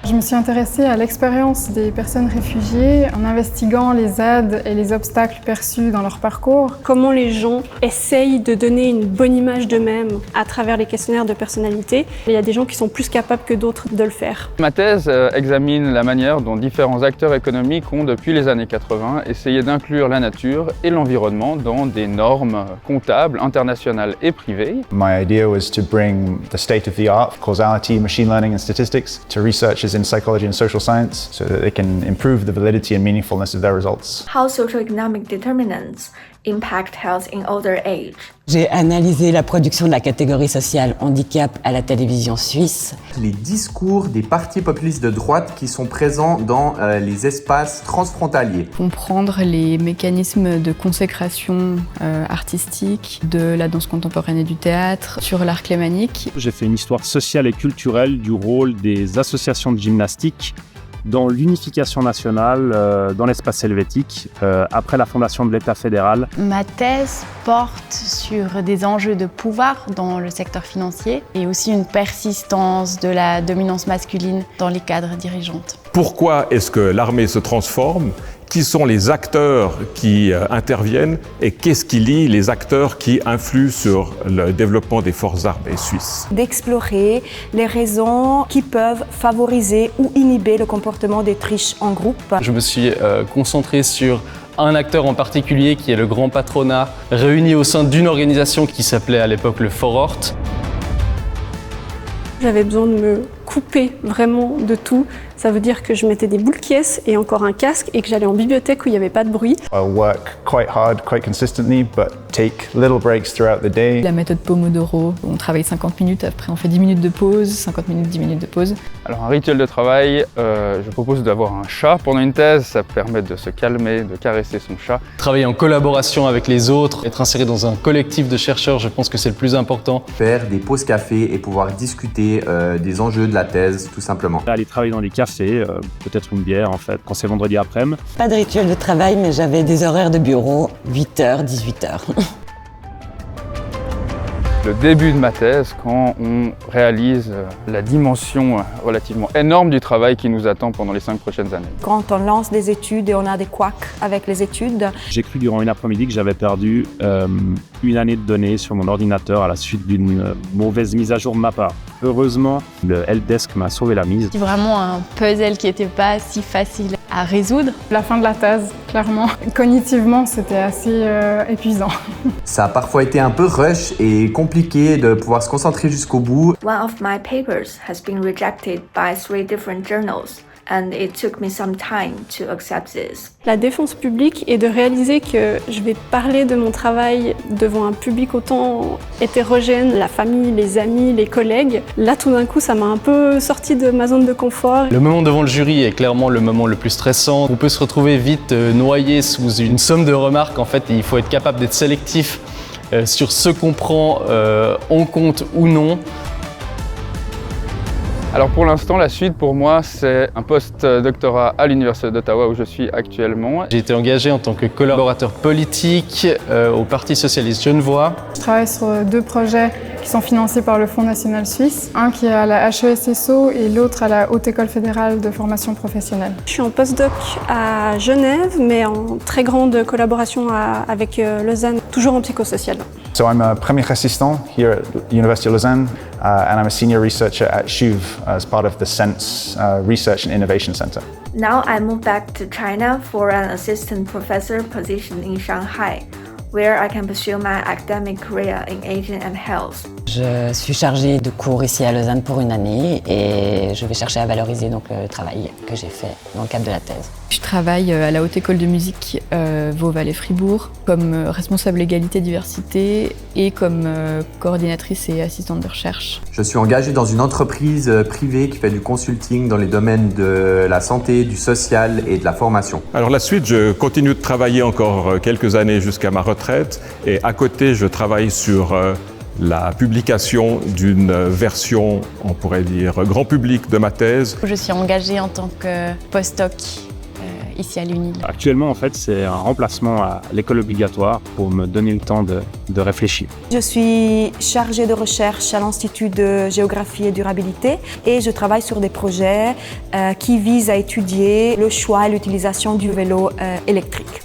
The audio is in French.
Je me suis intéressée à l'expérience des personnes réfugiées en investiguant les aides et les obstacles perçus dans leur parcours. Comment les gens essayent de donner une bonne image d'eux-mêmes à travers les questionnaires de personnalité. Il y a des gens qui sont plus capables que d'autres de le faire. Ma thèse examine la manière dont différents acteurs économiques ont, depuis les années 80, essayé d'inclure la nature et l'environnement dans des normes comptables, internationales et privées. My idea was to bring the state of the art, causality, machine learning and statistics, to researchers in psychology and social science so that they can improve the validity and meaningfulness of their results. How socioeconomic determinants impact health in older age. J'ai analysé la production de la catégorie sociale handicap à la télévision suisse. Les discours des partis populistes de droite qui sont présents dans les espaces transfrontaliers. Comprendre les mécanismes de consécration artistique de la danse contemporaine et du théâtre sur l'art clémanique. J'ai fait une histoire sociale et culturelle du rôle des associations de gymnastique dans l'unification nationale dans l'espace helvétique après la fondation de l'État fédéral. Ma thèse porte sur des enjeux de pouvoir dans le secteur financier et aussi une persistance de la dominance masculine dans les cadres dirigeantes. Pourquoi est-ce que l'armée se transforme ? Qui sont les acteurs qui interviennent et qu'est-ce qui lie les acteurs qui influent sur le développement des forces armées suisses? D'explorer les raisons qui peuvent favoriser ou inhiber le comportement des triches en groupe. Je me suis concentré sur un acteur en particulier qui est le grand patronat, réuni au sein d'une organisation qui s'appelait à l'époque le Forort. J'avais besoin de me couper vraiment de tout. Ça veut dire que je mettais des boules caisses et encore un casque et que j'allais en bibliothèque où il n'y avait pas de bruit. I work quite hard, quite consistently, but take little breaks throughout the day. La méthode Pomodoro, on travaille 50 minutes, après on fait 10 minutes de pause, 50 minutes, 10 minutes de pause. Alors un rituel de travail, je propose d'avoir un chat pendant une thèse, ça permet de se calmer, de caresser son chat. Travailler en collaboration avec les autres, être inséré dans un collectif de chercheurs, je pense que c'est le plus important. Faire des pauses café et pouvoir discuter des enjeux de la thèse, tout simplement. Aller travailler dans des cafés, peut-être une bière en fait, quand c'est vendredi après-midi. Pas de rituel de travail, mais j'avais des horaires de bureau, 8h, 18h. Le début de ma thèse, quand on réalise la dimension relativement énorme du travail qui nous attend pendant les 5 prochaines années. Quand on lance des études et on a des couacs avec les études. J'ai cru durant une après-midi que j'avais perdu une année de données sur mon ordinateur à la suite d'une mauvaise mise à jour de ma part. Heureusement, le helpdesk m'a sauvé la mise. C'est vraiment un puzzle qui n'était pas si facile à résoudre. La fin de la thèse, clairement. Cognitivement, c'était assez épuisant. Ça a parfois été un peu rush et compliqué de pouvoir se concentrer jusqu'au bout. One of my papers has been rejected by 3 different journals. And it took me some time to accept this. La défense publique est de réaliser que je vais parler de mon travail devant un public autant hétérogène, la famille, les amis, les collègues. Là, tout d'un coup, ça m'a un peu sorti de ma zone de confort. Le moment devant le jury est clairement le moment le plus stressant. On peut se retrouver vite noyé sous une somme de remarques. En fait, il faut être capable d'être sélectif sur ce qu'on prend en compte ou non. Alors pour l'instant, la suite pour moi, c'est un post-doctorat à l'Université d'Ottawa où je suis actuellement. J'ai été engagé en tant que collaborateur politique au Parti socialiste genevois. Je travaille sur 2 projets qui sont financés par le Fonds national suisse. Un qui est à la HESSO et l'autre à la Haute École fédérale de formation professionnelle. Je suis en postdoc à Genève, mais en très grande collaboration avec Lausanne, toujours en psychosocial. So I'm a premier assistant here at the University of Lausanne and I'm a senior researcher at CHUV as part of the SENSE Research and Innovation Center. Now I moved back to China for an assistant professor position in Shanghai, where I can pursue my academic career in aging and health. Je suis chargée de cours ici à Lausanne pour une année et je vais chercher à valoriser donc le travail que j'ai fait dans le cadre de la thèse. Je travaille à la Haute École de musique Vaud-Vallée-Fribourg comme responsable égalité-diversité et comme coordinatrice et assistante de recherche. Je suis engagée dans une entreprise privée qui fait du consulting dans les domaines de la santé, du social et de la formation. Alors la suite, je continue de travailler encore quelques années jusqu'à ma retraite et à côté, je travaille sur la publication d'une version, on pourrait dire, grand public de ma thèse. Je suis engagée en tant que postdoc ici à l'UNIL. Actuellement, en fait, c'est un remplacement à l'école obligatoire pour me donner le temps de réfléchir. Je suis chargée de recherche à l'Institut de géographie et durabilité et je travaille sur des projets qui visent à étudier le choix et l'utilisation du vélo électrique.